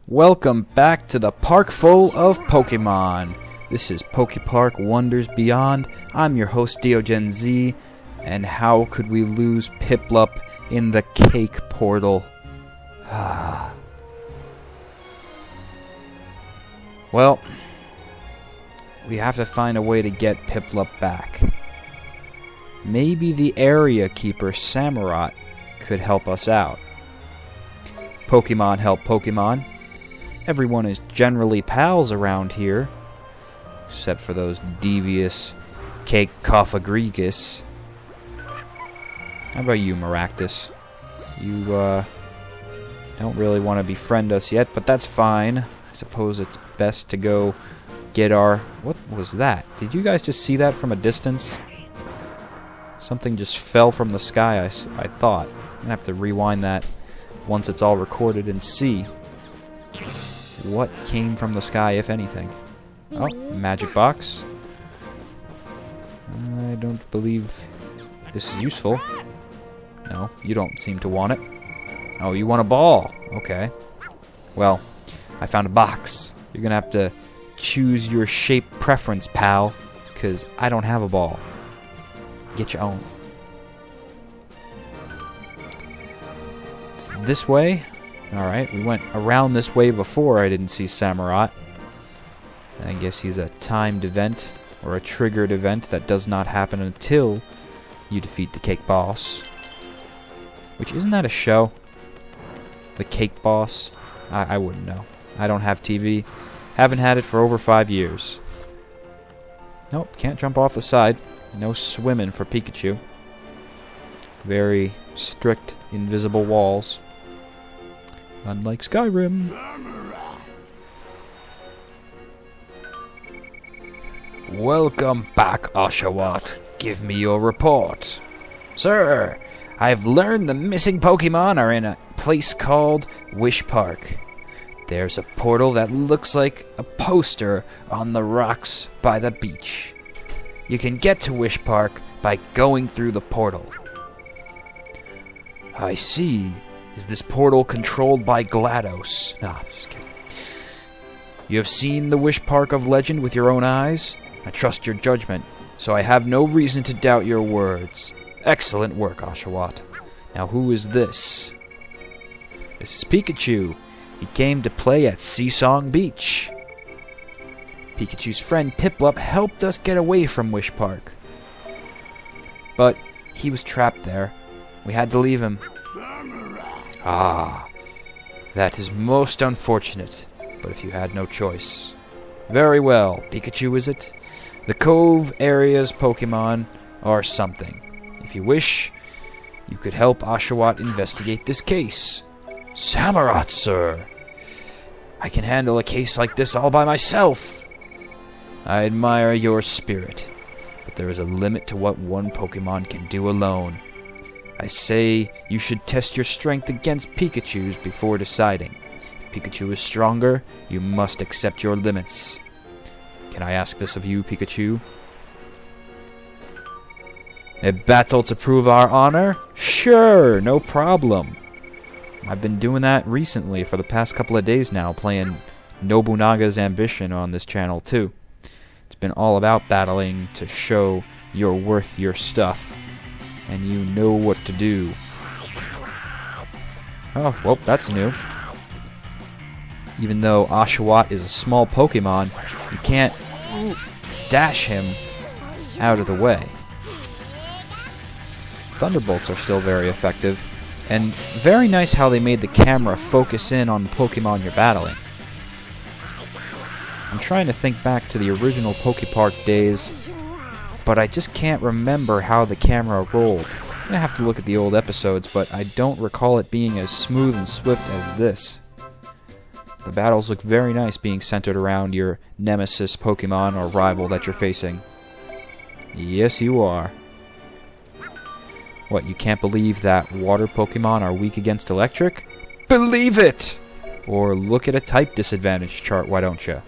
Welcome back to the park full of Pokemon. This is PokePark Wonders Beyond. I'm your host DeoGenZ, and how could we lose Piplup in the cake portal? Well, we have to find a way to get Piplup back. Maybe the area keeper Samurott could help us out. Pokemon help Pokemon. Everyone is generally pals around here, except for those devious Cake-Cophagregus. How about you, Maractus? You, don't really want to befriend us yet, but that's fine. I suppose it's best to go get our... What was that? Did you guys just see that from a distance? Something just fell from the sky, I thought. I'm gonna have to rewind that once it's all recorded and see what came from the sky, if anything. Oh, magic box. I don't believe this is useful. No, you don't seem to want it. Oh, you want a ball. Okay. Well, I found a box. You're gonna have to choose your shape preference, pal, because I don't have a ball. Get your own. It's this way? Alright, we went around this way before I didn't see Samurott. I guess he's a timed event, or a triggered event that does not happen until you defeat the cake boss. Which, isn't that a show? The cake boss? I wouldn't know. I don't have TV. Haven't had it for over 5 years. Nope, can't jump off the side. No swimming for Pikachu. Very strict, invisible walls. Unlike Skyrim. Welcome back, Oshawott. Give me your report. Sir, I've learned the missing Pokemon are in a place called Wish Park. There's a portal that looks like a poster on the rocks by the beach. You can get to Wish Park by going through the portal. I see. Is this portal controlled by GLaDOS? No, just kidding. You have seen the Wish Park of Legend with your own eyes? I trust your judgment, so I have no reason to doubt your words. Excellent work, Oshawott. Now who is this? This is Pikachu. He came to play at Seasong Beach. Pikachu's friend Piplup helped us get away from Wish Park. But he was trapped there. We had to leave him. Ah, that is most unfortunate, but if you had no choice. Very well, Pikachu is it? The Cove area's Pokemon are something. If you wish, you could help Oshawott investigate this case. Samurott, sir! I can handle a case like this all by myself. I admire your spirit, but there is a limit to what one Pokemon can do alone. I say you should test your strength against Pikachu's before deciding. If Pikachu is stronger, you must accept your limits. Can I ask this of you, Pikachu? A battle to prove our honor? Sure, no problem. I've been doing that recently for the past couple of days now, playing Nobunaga's Ambition on this channel too. It's been all about battling to show you're worth your stuff. And you know what to do. Oh, well, that's new. Even though Oshawott is a small Pokemon, you can't dash him out of the way. Thunderbolts are still very effective. And very nice how they made the camera focus in on the Pokemon you're battling. I'm trying to think back to the original PokePark days, but I just can't remember how the camera rolled. I'm gonna have to look at the old episodes, but I don't recall it being as smooth and swift as this. The battles look very nice being centered around your nemesis Pokemon or rival that you're facing. Yes, you are. What, you can't believe that water Pokemon are weak against electric? Believe it! Or look at a type disadvantage chart, why don't you?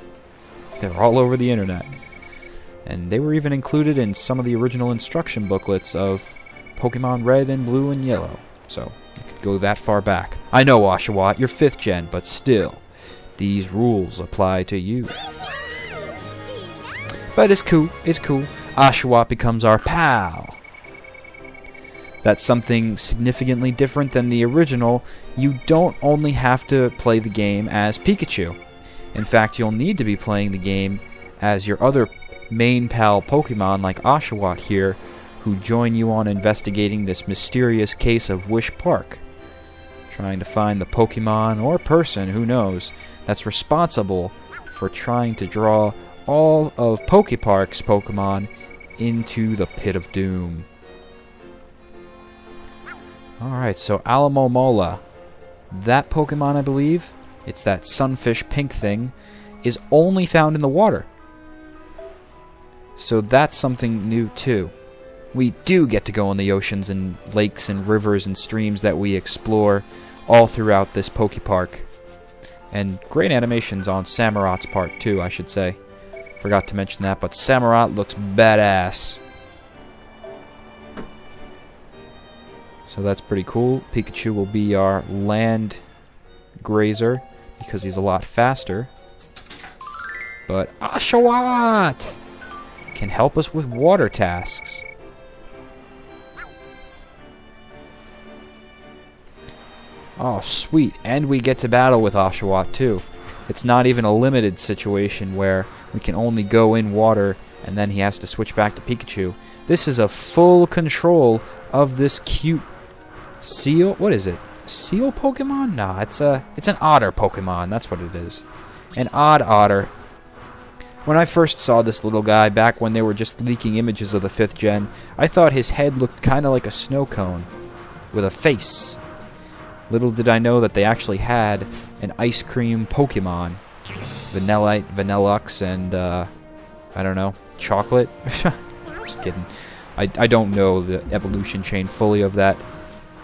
They're all over the internet. And they were even included in some of the original instruction booklets of Pokemon Red and Blue and Yellow. So, you could go that far back. I know, Oshawott, you're 5th gen, but still. these rules apply to you. But it's cool. It's cool. Oshawott becomes our pal. That's something significantly different than the original. You don't only have to play the game as Pikachu. In fact, you'll need to be playing the game as your other main pal Pokemon like Oshawott here, who join you on investigating this mysterious case of Wish Park. Trying to find the Pokemon, or person, who knows, that's responsible for trying to draw all of PokePark's Pokemon into the Pit of Doom. Alright, so Alamomola. That Pokemon, I believe, it's that sunfish pink thing, is only found in the water. So that's something new too. We do get to go in the oceans and lakes and rivers and streams that we explore all throughout this PokePark. And great animations on Samurott's part too, I should say. Forgot to mention that, but Samurott looks badass. So that's pretty cool. Pikachu will be our land grazer because he's a lot faster. But Oshawott can help us with water tasks. Oh, sweet. And we get to battle with Oshawott too. It's not even a limited situation where we can only go in water and then he has to switch back to Pikachu. This is a full control of this cute seal. What is it? Seal Pokemon? No, it's an otter Pokemon. That's what it is. An odd otter. When I first saw this little guy back when they were just leaking images of the 5th gen, I thought his head looked kind of like a snow cone with a face. Little did I know that they actually had an ice cream Pokemon. Vanillite, Vanillux, and, I don't know, chocolate? Just kidding. I don't know the evolution chain fully of that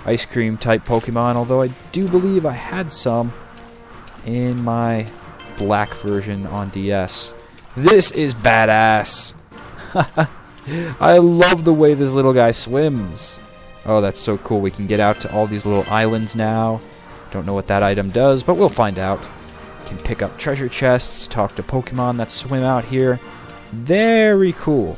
ice cream type Pokemon, although I do believe I had some in my black version on DS. This is badass! I love the way this little guy swims. Oh, that's so cool. We can get out to all these little islands now. Don't know what that item does, but we'll find out. Can pick up treasure chests, talk to Pokemon that swim out here. Very cool.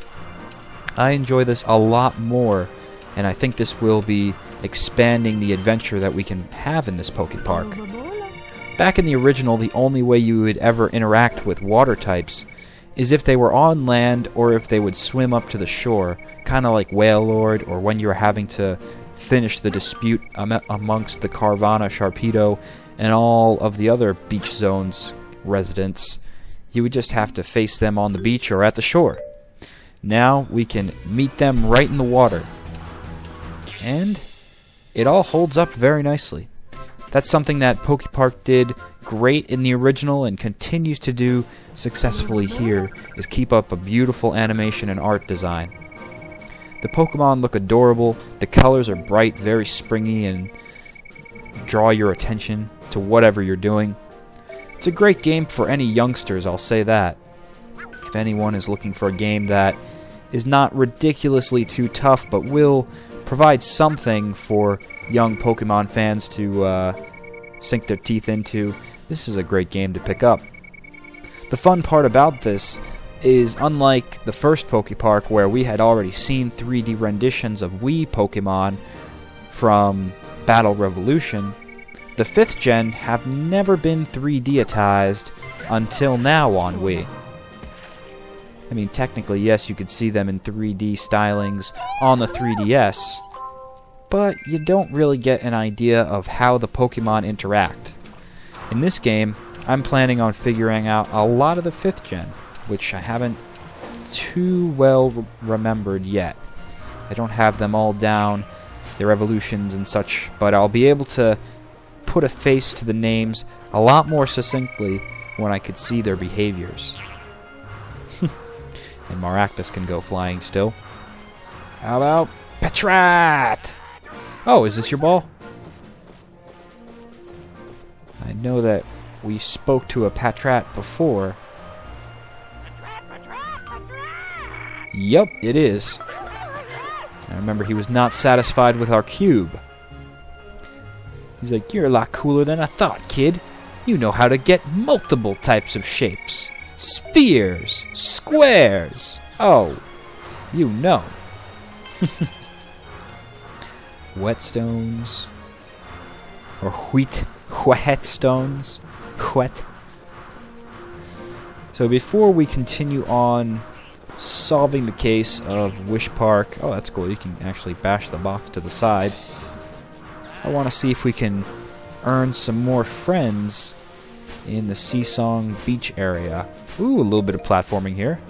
I enjoy this a lot more, and I think this will be expanding the adventure that we can have in this PokePark. Back in the original, the only way you would ever interact with water types is if they were on land or if they would swim up to the shore, kind of like Wailord, or when you were having to finish the dispute amongst the Carvana, Sharpedo, and all of the other beach zones residents. You would just have to face them on the beach or at the shore. Now we can meet them right in the water. And it all holds up very nicely. That's something that PokePark did great in the original and continues to do successfully here, is keep up a beautiful animation and art design. The Pokemon look adorable, the colors are bright, very springy, and draw your attention to whatever you're doing. It's a great game for any youngsters, I'll say that. If anyone is looking for a game that is not ridiculously too tough but will provide something for young Pokemon fans to sink their teeth into, this is a great game to pick up. The fun part about this is, unlike the first PokePark where we had already seen 3D renditions of Wii Pokemon from Battle Revolution, the 5th gen have never been 3D-atized until now on Wii. I mean, technically, yes, you could see them in 3D stylings on the 3DS, but you don't really get an idea of how the Pokemon interact. In this game, I'm planning on figuring out a lot of the 5th gen, which I haven't too well remembered yet. I don't have them all down, their evolutions and such, but I'll be able to put a face to the names a lot more succinctly when I could see their behaviors. And Maractus can go flying still. How about Patrat? Oh, is this your ball? I know that we spoke to a Patrat before. Yup, it is. I remember he was not satisfied with our cube. He's like, "You're a lot cooler than I thought, kid. You know how to get multiple types of shapes. Spheres, squares. Oh, you know. Whetstones. Or whetstones. Whet. So before we continue on solving the case of Wish Park... Oh, that's cool. You can actually bash the box to the side. I want to see if we can earn some more friends in the Seasong Beach area. Ooh, a little bit of platforming here.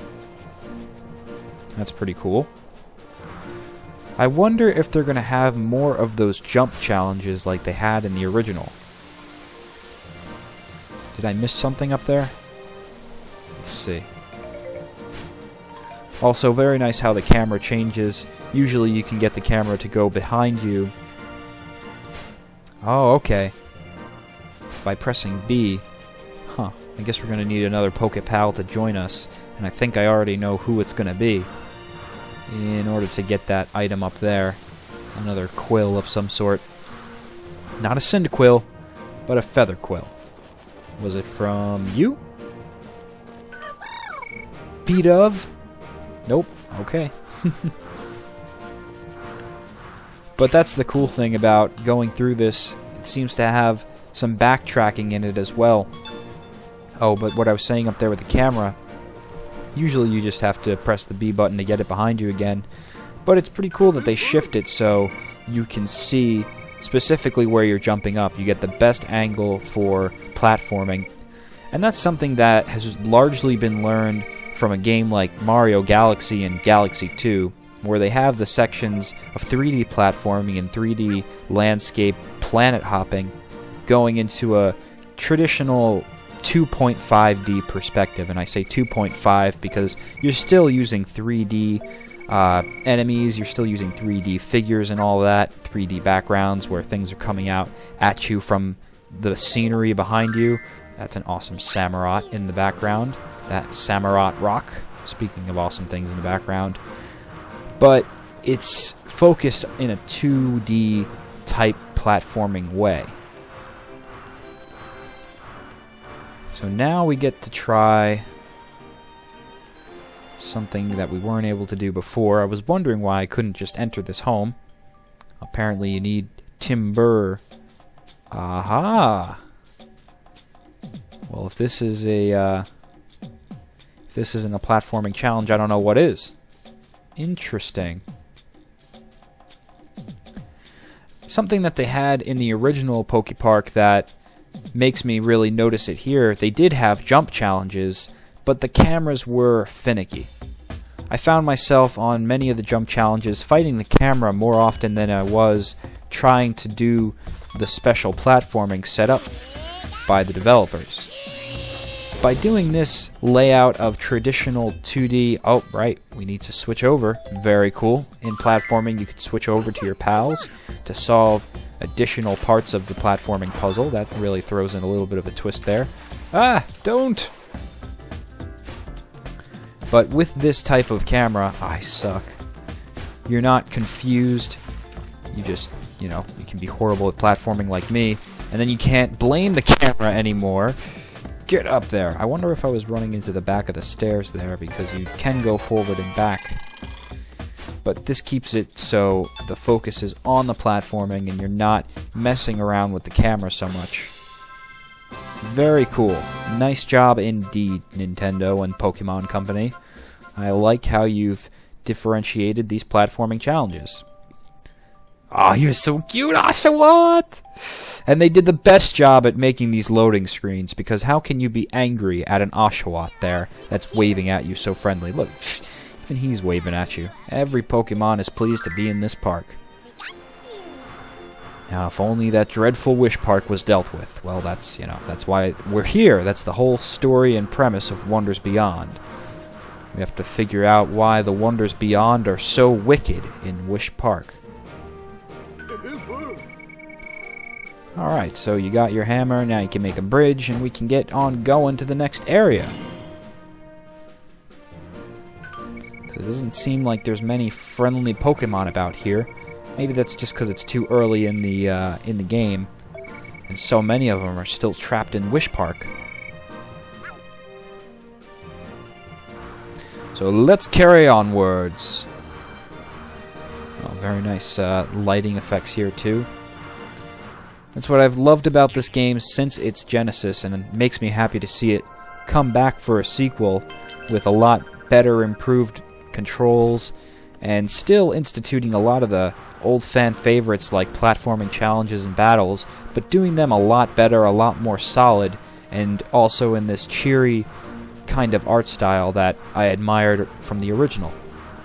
That's pretty cool. I wonder if they're going to have more of those jump challenges like they had in the original. Did I miss something up there? Let's see. Also, very nice how the camera changes. Usually you can get the camera to go behind you. Oh, okay. By pressing B. Huh. I guess we're going to need another PokePal to join us. And I think I already know who it's going to be. In order to get that item up there. Another quill of some sort. Not a Cyndaquil, but a Feather Quill. Was it from you? P-Dove? Nope. Okay. But that's the cool thing about going through this. It seems to have some backtracking in it as well. Oh, but what I was saying up there with the camera, usually you just have to press the B button to get it behind you again. But it's pretty cool that they shift it so you can see specifically where you're jumping up. You get the best angle for platforming. And that's something that has largely been learned from a game like Mario Galaxy and Galaxy 2, where they have the sections of 3D platforming and 3D landscape planet hopping going into a traditional 2.5D perspective. And I say 2.5 because you're still using 3D enemies, you're still using 3D figures and all that, 3D backgrounds where things are coming out at you from the scenery behind you. That's an awesome Samurott in the background. That Samurott rock. Speaking of awesome things in the background. But it's focused in a 2D type platforming way. So now we get to try something that we weren't able to do before. I was wondering why I couldn't just enter this home. Apparently you need timber. Aha! Well, if this is a if this isn't a platforming challenge, I don't know what is. Interesting. Something that they had in the original PokePark that makes me really notice it here, they did have jump challenges, but the cameras were finicky. I found myself on many of the jump challenges fighting the camera more often than I was trying to do the special platforming set up by the developers. By doing this layout of traditional 2D... Oh, right, we need to switch over. Very cool. In platforming, you can switch over to your pals to solve additional parts of the platforming puzzle. That really throws in a little bit of a twist there. Ah, don't! But with this type of camera, I suck. You're not confused. You just, you know, you can be horrible at platforming like me, and then you can't blame the camera anymore. Get up there. I wonder if I was running into the back of the stairs there, because you can go forward and back. But this keeps it so the focus is on the platforming and you're not messing around with the camera so much. Very cool. Nice job indeed, Nintendo and Pokemon Company. I like how you've differentiated these platforming challenges. Oh, you're so cute, Oshawott! And they did the best job at making these loading screens, because how can you be angry at an Oshawott there that's waving at you so friendly? Look, even he's waving at you. Every Pokemon is pleased to be in this park. Now, if only that dreadful Wish Park was dealt with. Well, that's, you know, that's why we're here. That's the whole story and premise of Wonders Beyond. We have to figure out why the Wonders Beyond are so wicked in Wish Park. Alright, so you got your hammer, now you can make a bridge, and we can get on going to the next area. It doesn't seem like there's many friendly Pokemon about here. Maybe that's just because it's too early in the game. and so many of them are still trapped in Wish Park. So let's carry onwards. Oh, very nice lighting effects here too. That's what I've loved about this game since its genesis, and it makes me happy to see it come back for a sequel with a lot better improved controls, and still instituting a lot of the old fan favorites like platforming challenges and battles, but doing them a lot better, a lot more solid, and also in this cheery kind of art style that I admired from the original.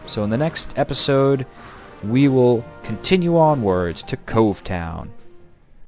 So in the next episode, we will continue onwards to Cove Town.